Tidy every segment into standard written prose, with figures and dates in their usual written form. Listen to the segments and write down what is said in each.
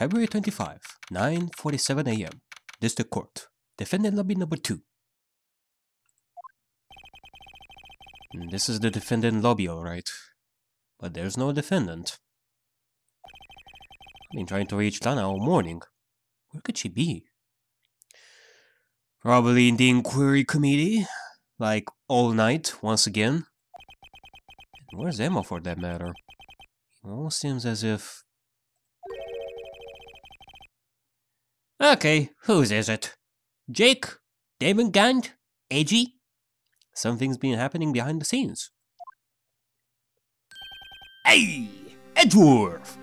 February 25, 9:47 a.m. District Court. Defendant lobby number 2. This is the defendant lobby, alright. But there's no defendant. I've been trying to reach Lana all morning. Where could she be? Probably in the inquiry committee. Like, all night, once again. And where's Emma, for that matter? It almost seems as if... Okay, whose is it? Jake? Damon Gant? AG? Something's been happening behind the scenes. Hey! Edgeworth!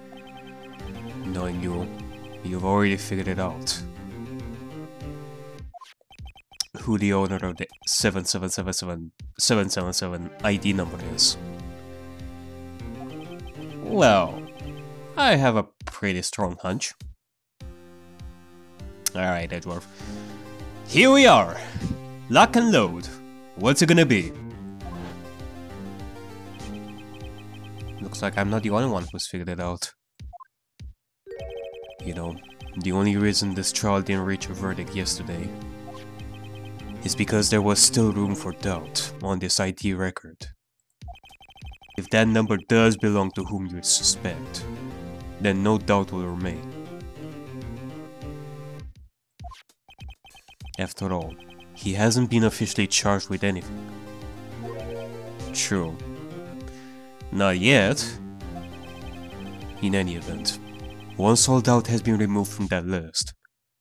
Knowing you, you've already figured it out. Who the owner of the 777 ID number is. Well, I have a pretty strong hunch. Alright, Edgeworth. Here we are! Lock and load. What's it gonna be? Looks like I'm not the only one who's figured it out. You know, the only reason this trial didn't reach a verdict yesterday is because there was still room for doubt on this ID record. If that number does belong to whom you suspect, then no doubt will remain. After all, he hasn't been officially charged with anything. True. Not yet. In any event, once all doubt has been removed from that list,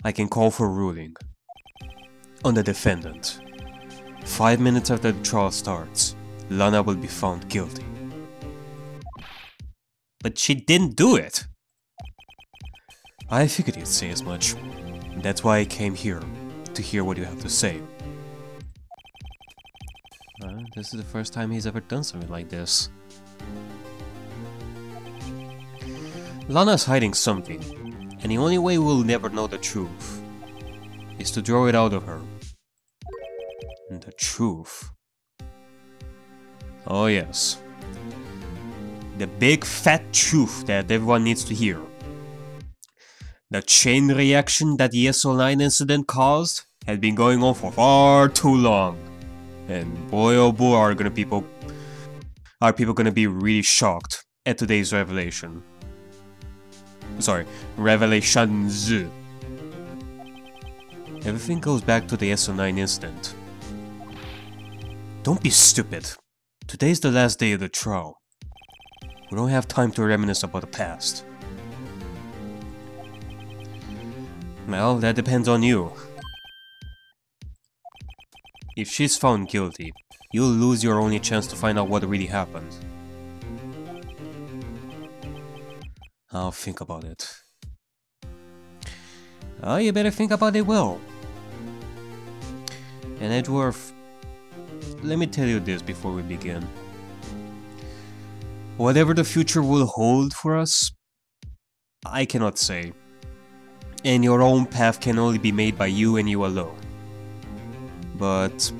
I can call for a ruling on the defendant. 5 minutes after the trial starts, Lana will be found guilty. But she didn't do it! I figured you'd say as much. That's why I came here, to hear what you have to say. This is the first time he's ever done something like this. Lana's hiding something, and the only way we'll never know the truth is to draw it out of her. And the truth. Oh yes. The big fat truth that everyone needs to hear. The chain reaction that the SO9 incident caused had been going on for far too long. And boy oh boy are people gonna be really shocked at today's revelation. Sorry, revelations. Everything goes back to the SO9 incident. Don't be stupid. Today's the last day of the trial. We don't have time to reminisce about the past. Well, that depends on you. If she's found guilty, you'll lose your only chance to find out what really happened. I'll think about it. Oh, you better think about it well. And Edgeworth, let me tell you this before we begin. Whatever the future will hold for us, I cannot say. And your own path can only be made by you and you alone. But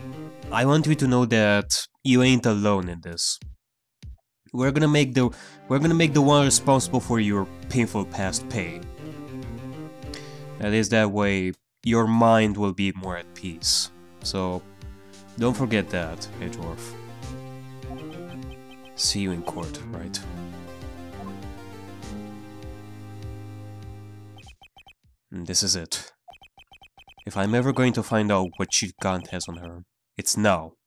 I want you to know that you ain't alone in this. We're gonna make the one responsible for your painful past pay. At least that way, your mind will be more at peace. So, don't forget that, Edgeworth. See you in court, right? And this is it. If I'm ever going to find out what Chief Gant has on her, it's now.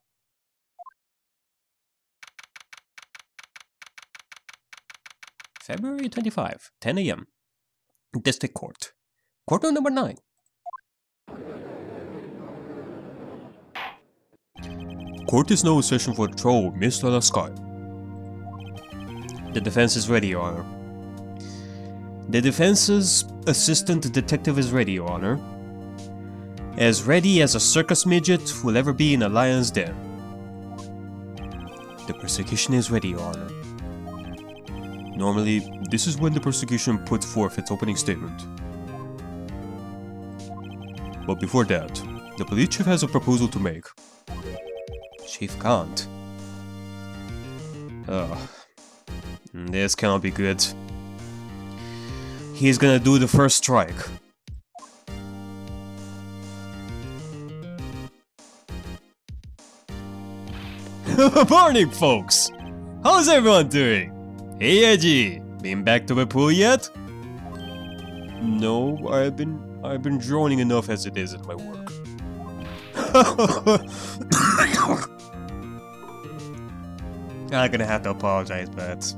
February 25, 10 a.m. District Court. Courtroom number 9. Court is now in session for the trial of Miss Lana Sky. The defense is ready, Your Honor. The defense's assistant detective is ready, Your Honor. As ready as a circus midget will ever be in a lion's den. The prosecution is ready, Your Honor. Normally, this is when the prosecution puts forth its opening statement. But before that, the police chief has a proposal to make. Chief Gant. Ugh. This cannot be good. he's gonna do the first strike. Morning, folks! How's everyone doing? Hey, Edgy! Been back to the pool yet? No, I've been droning enough as it is at my work. I'm gonna have to apologize, but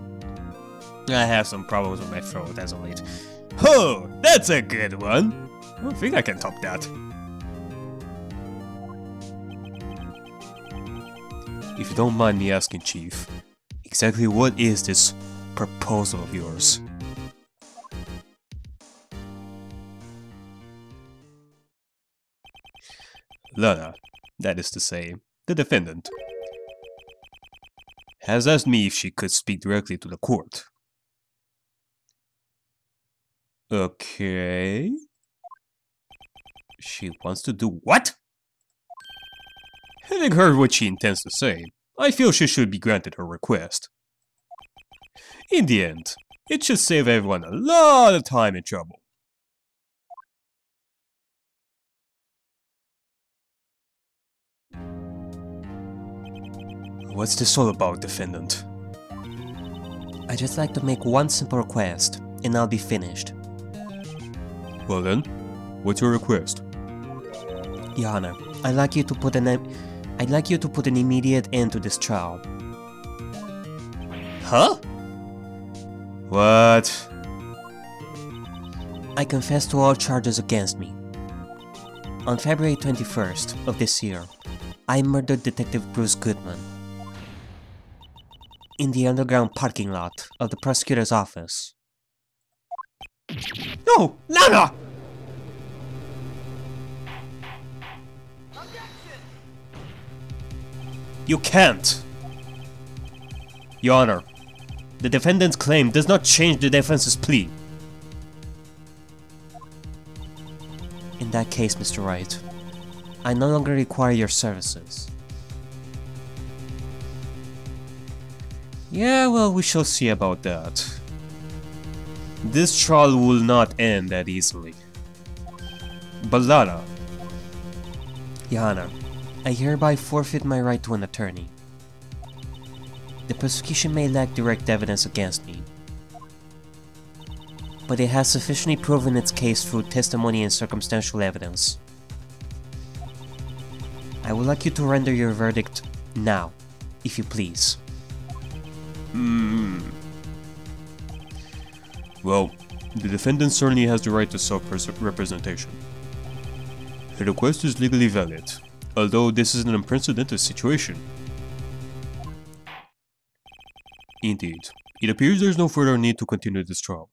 I have some problems with my throat as of late. Oh, that's a good one! I don't think I can top that. If you don't mind me asking, Chief, exactly what is this proposal of yours? Lana, that is to say, the defendant, has asked me if she could speak directly to the court. Okay. She wants to do what? Having heard what she intends to say, I feel she should be granted her request. In the end, it should save everyone a lot of time and trouble. What's this all about, defendant? I'd just like to make one simple request, and I'll be finished. Well then, what's your request? Your Honor, I'd like you to put an immediate end to this trial. Huh? What? I confess to all charges against me. On February 21st of this year, I murdered Detective Bruce Goodman in the underground parking lot of the prosecutor's office. No! Lana! You can't! Your Honor, the defendant's claim does not change the defense's plea. In that case, Mr. Wright, I no longer require your services. Yeah, well, we shall see about that. This trial will not end that easily. But Lana, Your Honor, I hereby forfeit my right to an attorney. The prosecution may lack direct evidence against me, but it has sufficiently proven its case through testimony and circumstantial evidence. I would like you to render your verdict now, if you please. Well, the defendant certainly has the right to self-representation. Her request is legally valid, although this is an unprecedented situation. Indeed, it appears there is no further need to continue this trial,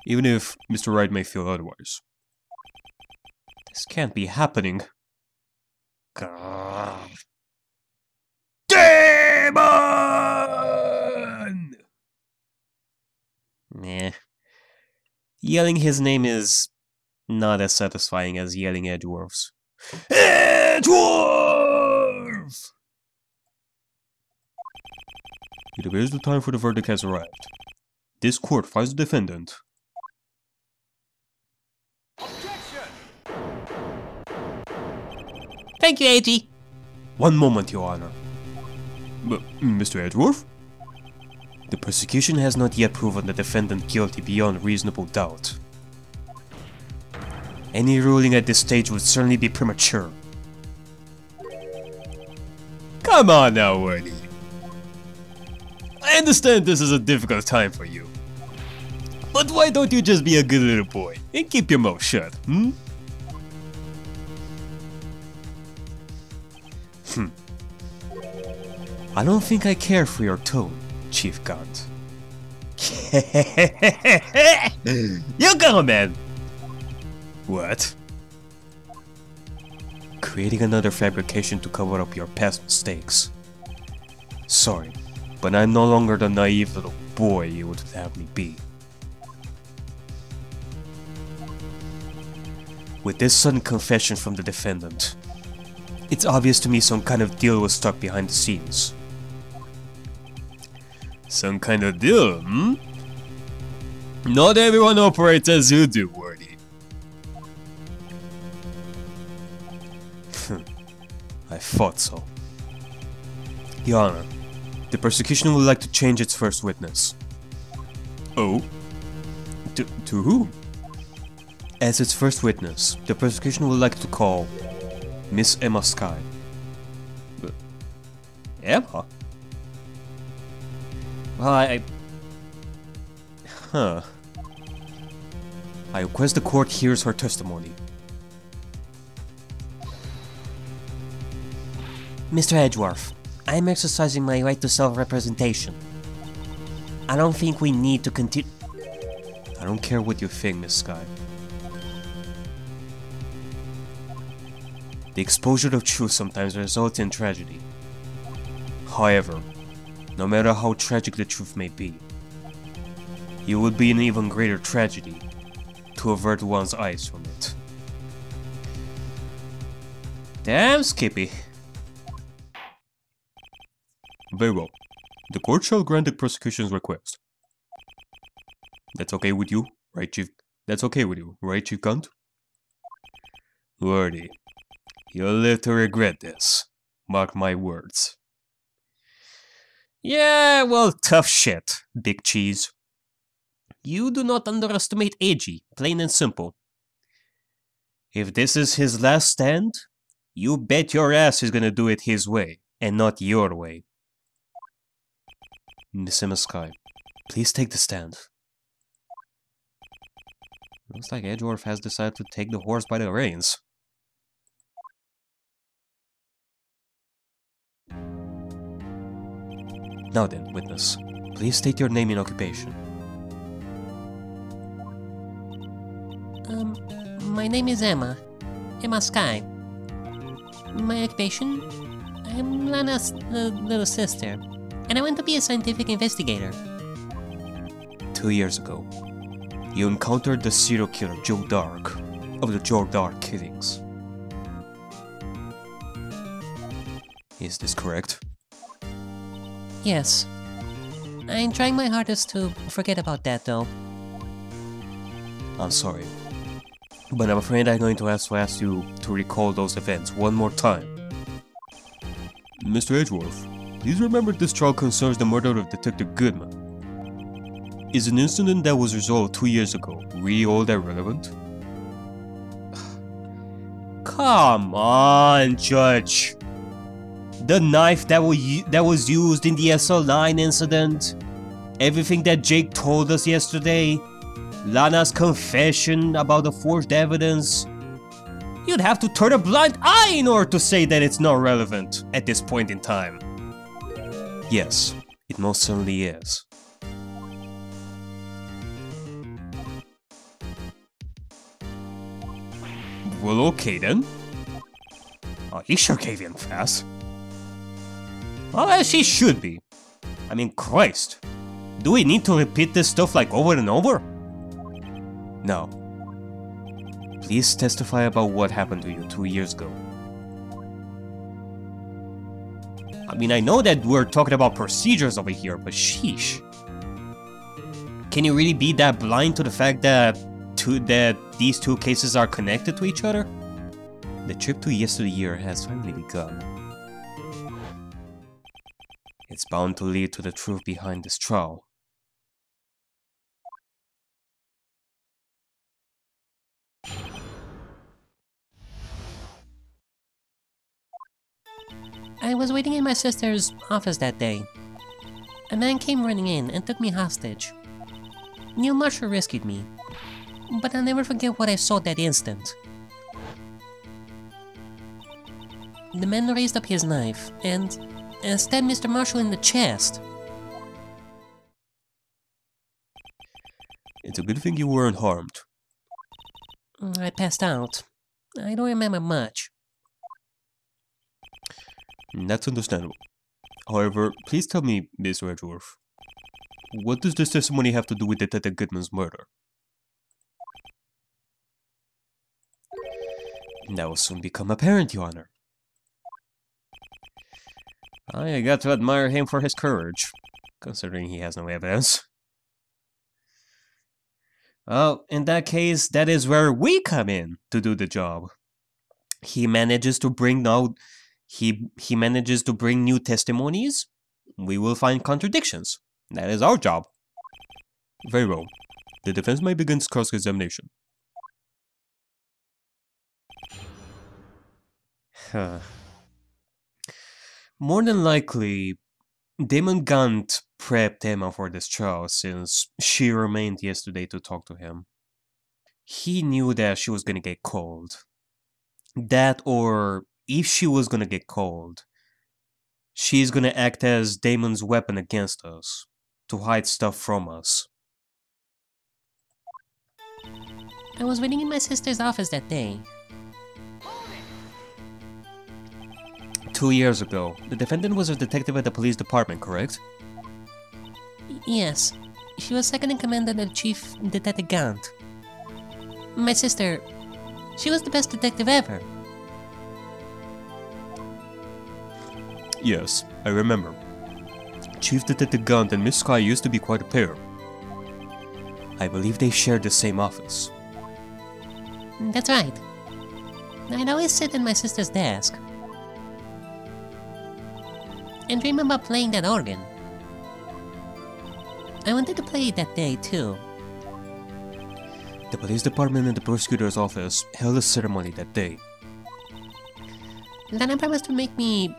even if Mr. Wright may feel otherwise. This can't be happening. God. Demon! Meh. Yelling his name is not as satisfying as yelling Edgeworth's. Edgeworth! It appears the time for the verdict has arrived. This court finds the defendant. Objection! Thank you, AG. One moment, Your Honor. Mr. Edgeworth? The prosecution has not yet proven the defendant guilty beyond reasonable doubt. Any ruling at this stage would certainly be premature. Come on now, Wordy. I understand this is a difficult time for you. But why don't you just be a good little boy and keep your mouth shut, I don't think I care for your tone, Chief Gaunt. You go, man! What? Creating another fabrication to cover up your past mistakes. Sorry, but I'm no longer the naive little boy you would have me be. With this sudden confession from the defendant, it's obvious to me some kind of deal was stuck behind the scenes. Some kind of deal, Not everyone operates as you do, Wordy. I thought so. Your Honor, the prosecution would like to change its first witness. Oh? To whom? As its first witness, the prosecution would like to call Miss Emma Sky. Emma? Well, Huh. I request the court hears her testimony. Mr. Edgeworth, I am exercising my right to self-representation. I don't think we need to continue. I don't care what you think, Miss Sky. The exposure of truth sometimes results in tragedy. However, no matter how tragic the truth may be, it would be an even greater tragedy to avert one's eyes from it. Damn, Skippy. Very well. The court shall grant the prosecution's request. That's okay with you, right, Chief? That's okay with you, right, Chief Cunt? Wordy, you'll live to regret this. Mark my words. Yeah, well, tough shit, Big Cheese. You do not underestimate Eiji, plain and simple. If this is his last stand, you bet your ass he's gonna do it his way, and not your way. Miss Emma Sky, please take the stand. Looks like Edgeworth has decided to take the horse by the reins. Now then, witness, please state your name and occupation. My name is Emma Sky. My occupation? I'm Lana's little sister, and I want to be a scientific investigator. 2 years ago, you encountered the serial killer Joe Dark of the Joe Dark killings. Is this correct? Yes. I'm trying my hardest to forget about that, though. I'm sorry, but I'm afraid I'm going to have to ask you to recall those events one more time. Mr. Edgeworth, please remember this trial concerns the murder of Detective Goodman. Is an incident that was resolved 2 years ago really all that relevant? Come on, Judge. The knife that was used in the SL9 incident, everything that Jake told us yesterday, Lana's confession about the forged evidence. You'd have to turn a blind eye in order to say that it's not relevant at this point in time. Yes, it most certainly is. Well, okay then. Oh, he sure gave in fast. Well, as he should be. I mean, Christ. Do we need to repeat this stuff like over and over? No. Please testify about what happened to you 2 years ago. I mean, I know that we're talking about procedures over here, but sheesh. Can you really be that blind to the fact that these two cases are connected to each other? The trip to yesteryear has finally begun. It's bound to lead to the truth behind this trial. I was waiting in my sister's office that day. A man came running in and took me hostage. Neil Marshall rescued me, but I'll never forget what I saw that instant. The man raised up his knife and stabbed Mr. Marshall in the chest. It's a good thing you weren't harmed. I passed out. I don't remember much. That's understandable. However, please tell me, Mr. Edgeworth, what does this testimony have to do with Detective Goodman's murder? That will soon become apparent, Your Honor. I got to admire him for his courage, considering he has no evidence. Well, in that case, that is where we come in to do the job. He manages to bring out he manages to bring new testimonies. We will find contradictions. That is our job. Very well. The defense may begin cross-examination. More than likely, Damon Gant prepped Emma for this trial since she remained yesterday to talk to him. He knew that she was gonna get called. That, or if she was gonna get called, she's gonna act as Damon's weapon against us, to hide stuff from us. I was waiting in my sister's office that day. 2 years ago, the defendant was a detective at the police department, correct? Yes, she was second in command under Chief Detective Gant. My sister, she was the best detective ever. Yes, I remember. Chief Detective Gant and Miss Sky used to be quite a pair. I believe they shared the same office. That's right. I'd always sit at my sister's desk and dream about playing that organ. I wanted to play it that day too. The police department and the prosecutor's office held a ceremony that day. Then I promised to take me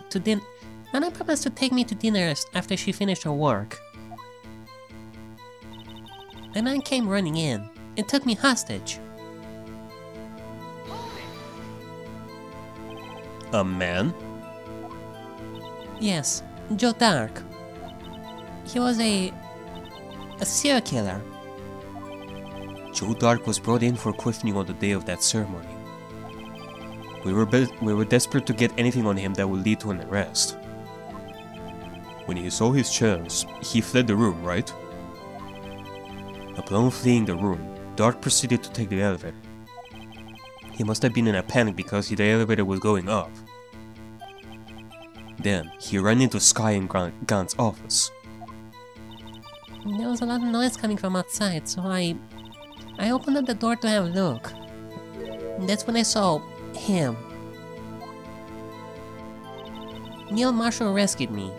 to dinner after she finished her work. A man came running in and took me hostage. A man? Yes, Joe Dark. He was a serial killer. Joe Dark was brought in for questioning on the day of that ceremony. We were desperate to get anything on him that would lead to an arrest. When he saw his chance, he fled the room, right? Upon fleeing the room, Dark proceeded to take the elevator. He must have been in a panic because the elevator was going up. Then, he ran into Sky and Gant's office. There was a lot of noise coming from outside, so I opened up the door to have a look. That's when I saw him. Neil Marshall rescued me.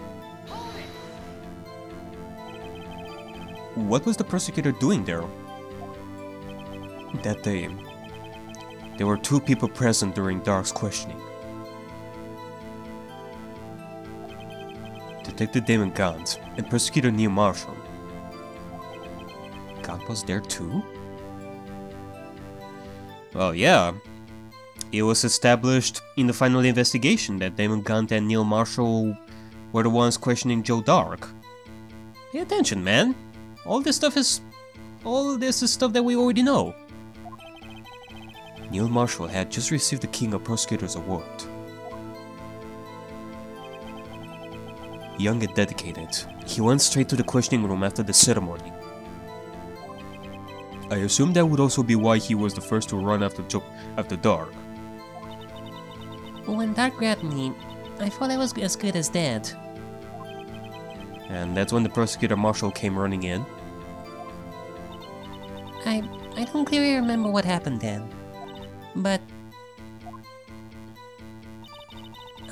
What was the prosecutor doing there? That day, there were 2 people present during Dark's questioning. Detective Damon Gant and Prosecutor Neil Marshall. Gant was there too? Well, yeah. It was established in the final investigation that Damon Gant and Neil Marshall were the ones questioning Joe Dark. Pay attention, man. All this is stuff that we already know. Neil Marshall had just received the King of Prosecutors Award. Young and dedicated, he went straight to the questioning room after the ceremony. I assume that would also be why he was the first to run after Dark. When Dark grabbed me, I thought I was as good as dead. And that's when the Prosecutor Marshall came running in. I don't clearly remember what happened then, but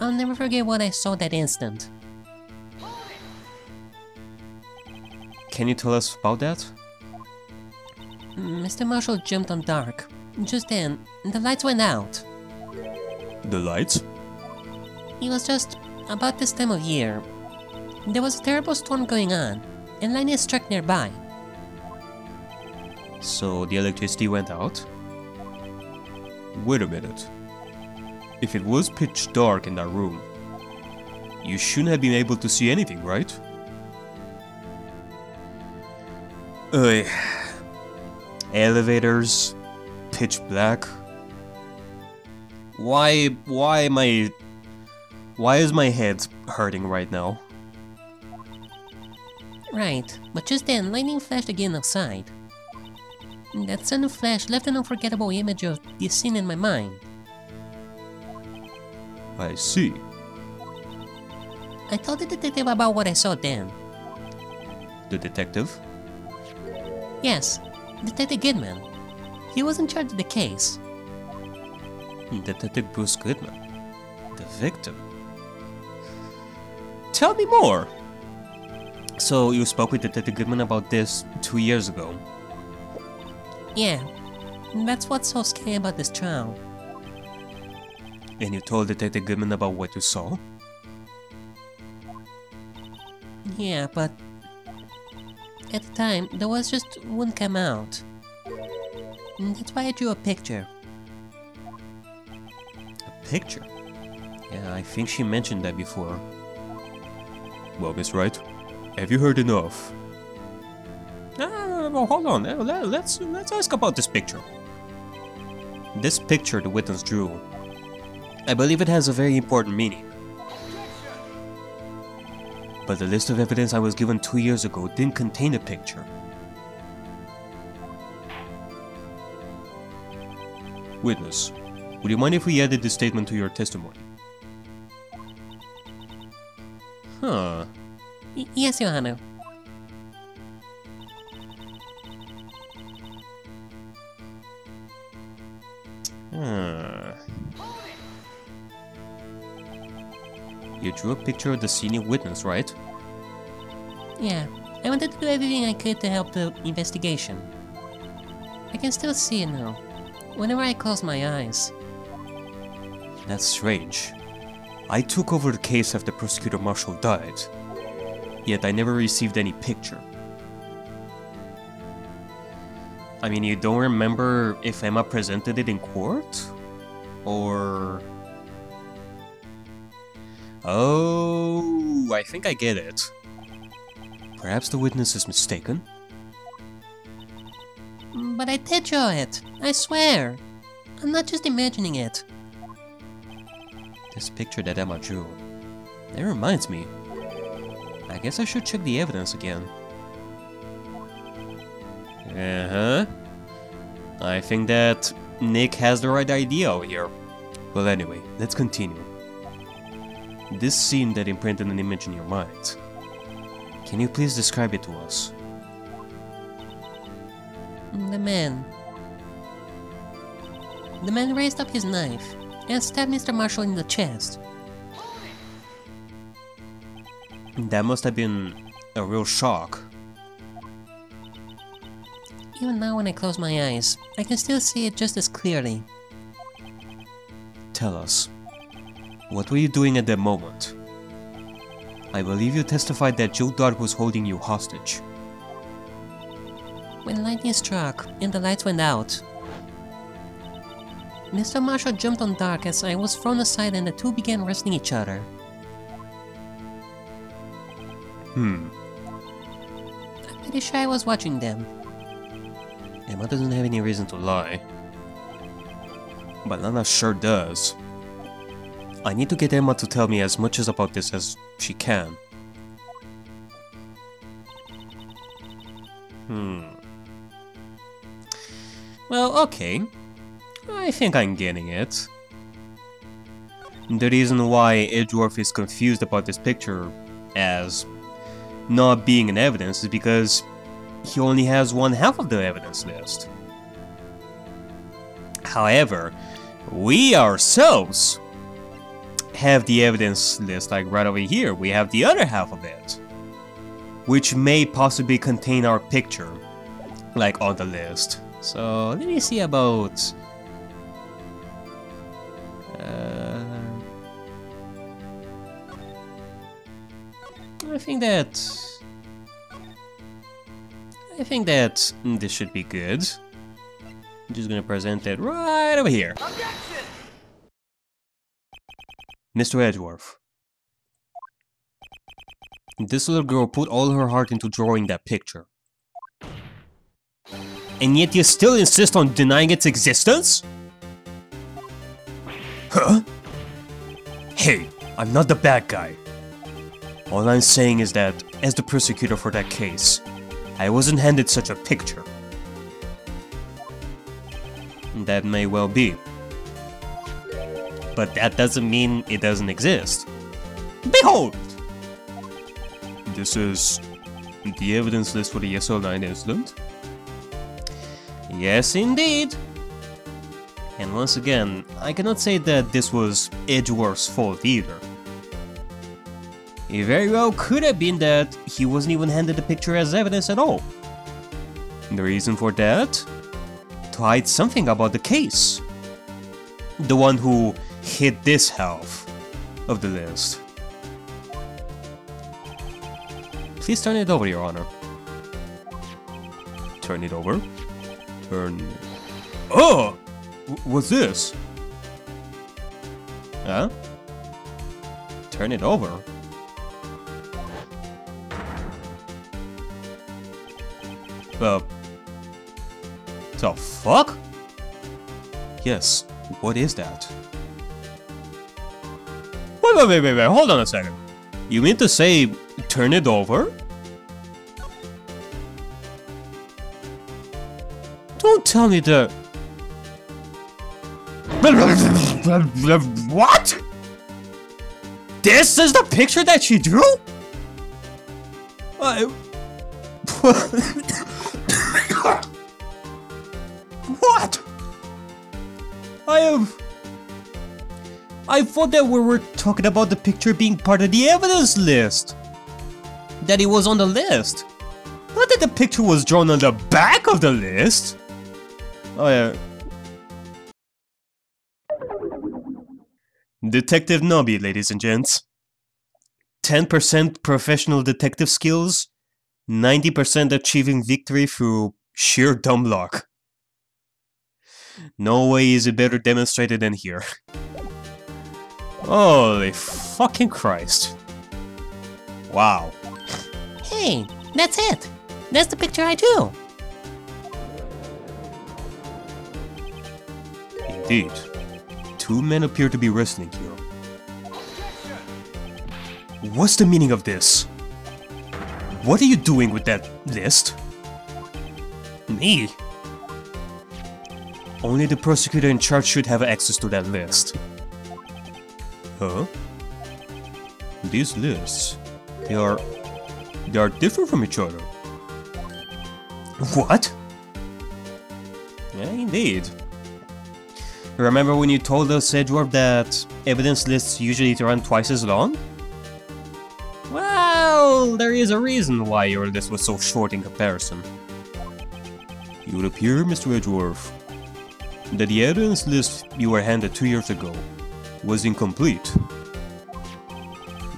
I'll never forget what I saw that instant. Can you tell us about that? Mr. Marshall jumped on Dark. Just then, the lights went out. The lights? It was just about this time of year. There was a terrible storm going on, and lightning struck nearby. So the electricity went out? Wait a minute. If it was pitch dark in that room, you shouldn't have been able to see anything, right? Elevators, pitch black. Why is my head hurting right now? Right, but just then lightning flashed again outside. That sudden flash left an unforgettable image of the scene in my mind. I see. I told the detective about what I saw then. The detective? Yes, Detective Goodman. He was in charge of the case. Detective Bruce Goodman, the victim. Tell me more! So you spoke with Detective Goodman about this 2 years ago? Yeah, that's what's so scary about this trial. And you told Detective Goodman about what you saw? Yeah, but at the time, the words just wouldn't come out. And that's why I drew a picture. A picture? Yeah, I think she mentioned that before. Well, Miss Wright, have you heard enough? Well, hold on. Let's ask about this picture. This picture the witness drew, I believe it has a very important meaning. But the list of evidence I was given 2 years ago didn't contain a picture. Witness, would you mind if we added this statement to your testimony? Huh. Yes, Your Honor. You drew a picture of the senior witness, right? Yeah, I wanted to do everything I could to help the investigation. I can still see it now, whenever I close my eyes. That's strange. I took over the case after Prosecutor Marshall died, yet I never received any picture. I mean, you don't remember if Emma presented it in court? Or... Oh, I think I get it. Perhaps the witness is mistaken? But I did draw it, I swear. I'm not just imagining it. This picture that Emma drew, that reminds me. I guess I should check the evidence again. Uh-huh. I think that Nick has the right idea out here. Well, anyway, let's continue. This scene that imprinted an image in your mind. Can you please describe it to us? The man raised up his knife and stabbed Mr. Marshall in the chest. That must have been a real shock. Even now when I close my eyes, I can still see it just as clearly. Tell us, what were you doing at that moment? I believe you testified that Joe Dark was holding you hostage. When lightning struck and the lights went out, Mr. Marshall jumped on Dark as I was thrown aside and the two began wrestling each other. I'm pretty sure I was watching them. Emma doesn't have any reason to lie. But Lana sure does. I need to get Emma to tell me as much about this as she can. Well, okay. I think I'm getting it. The reason why Edgeworth is confused about this picture as not being an evidence is because he only has one half of the evidence list. However, we ourselves have the evidence list like right over here. We have the other half of it, which may possibly contain our picture like on the list. So let me see about I think that this should be good. I'm just gonna present it right over here. Objection! Mr. Edgeworth, this little girl put all her heart into drawing that picture. And yet you still insist on denying its existence? Huh? Hey, I'm not the bad guy. All I'm saying is that, as the prosecutor for that case, I wasn't handed such a picture. That may well be. But that doesn't mean it doesn't exist. Behold! This is the evidence list for the SL9 incident. Yes, indeed. And once again, I cannot say that this was Edgeworth's fault either. It very well could have been that he wasn't even handed the picture as evidence at all. The reason for that? To hide something about the case. The one who hid this half of the list. Please turn it over, Your Honor. Turn it over? Turn... Oh! What's this? Huh? Turn it over? The fuck? Yes, what is that? Wait, hold on a second. You mean to say, turn it over? Don't tell me that... What? This is the picture that she drew? What? I thought that we were talking about the picture being part of the evidence list. That it was on the list. Not that the picture was drawn on the back of the list. Oh yeah. Detective Noby, ladies and gents. 10% professional detective skills, 90% achieving victory through sheer dumb luck. No way is it better demonstrated than here. Holy fucking Christ. Wow. Hey, that's it. That's the picture I drew. Indeed. Two men appear to be wrestling here. What's the meaning of this? What are you doing with that list? Me? Only the prosecutor in charge should have access to that list. Huh? These lists, they are different from each other. What? Yeah, indeed. Remember when you told us, Edgeworth, that evidence lists usually run twice as long? Well, there is a reason why your list was so short in comparison. It would appear, Mr. Edgeworth, that the evidence list you were handed 2 years ago was incomplete.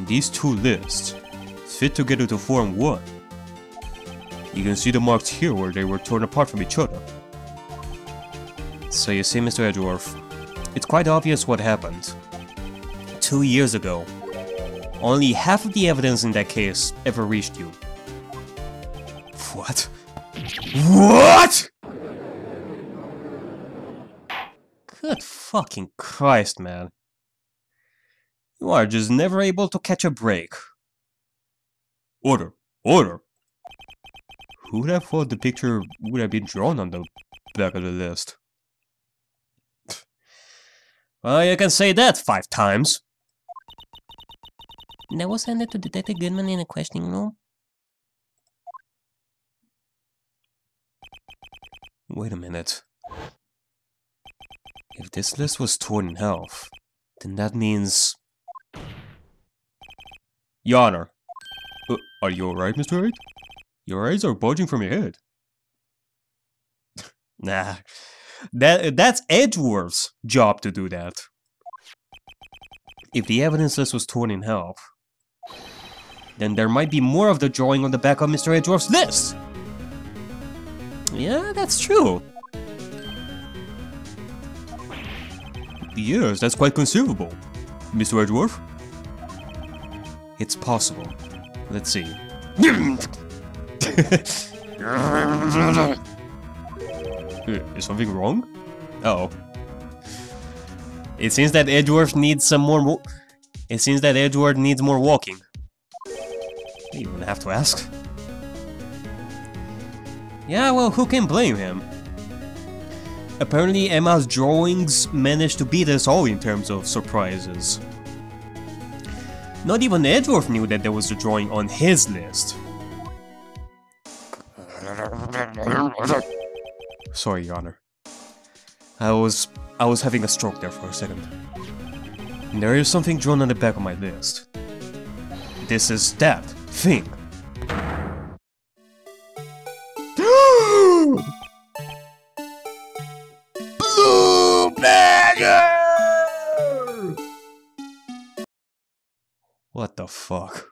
These two lists fit together to form one. You can see the marks here where they were torn apart from each other. So you see, Mr. Edgeworth, it's quite obvious what happened. 2 years ago, only half of the evidence in that case ever reached you. What? What?! Good fucking Christ, man. You are just never able to catch a break. Order! Order! Who would have thought the picture would have been drawn on the back of the list? Well, you can say that 5 times. That was handed to Detective Goodman in a questioning room. Wait a minute. If this list was torn in half, then that means... Your Honor. Are you alright, Mr. Wright? Your eyes are bulging from your head. Nah. That's Edgeworth's job to do that. If the evidence list was torn in half, then there might be more of the drawing on the back of Mr. Edgeworth's list. Yeah, that's true. Yes, that's quite conceivable, Mr. Edgeworth. It's possible. Let's see. Is something wrong? Uh-oh. It seems that Edgeworth needs some more It seems that Edgeworth needs more walking. You don't have to ask. Yeah, well, who can blame him? Apparently Emma's drawings managed to beat us all in terms of surprises. Not even Edgeworth knew that there was a drawing on his list. Sorry, Your Honor. I was having a stroke there for a second. There is something drawn on the back of my list. This is that thing. Blue Bagger! What the fuck?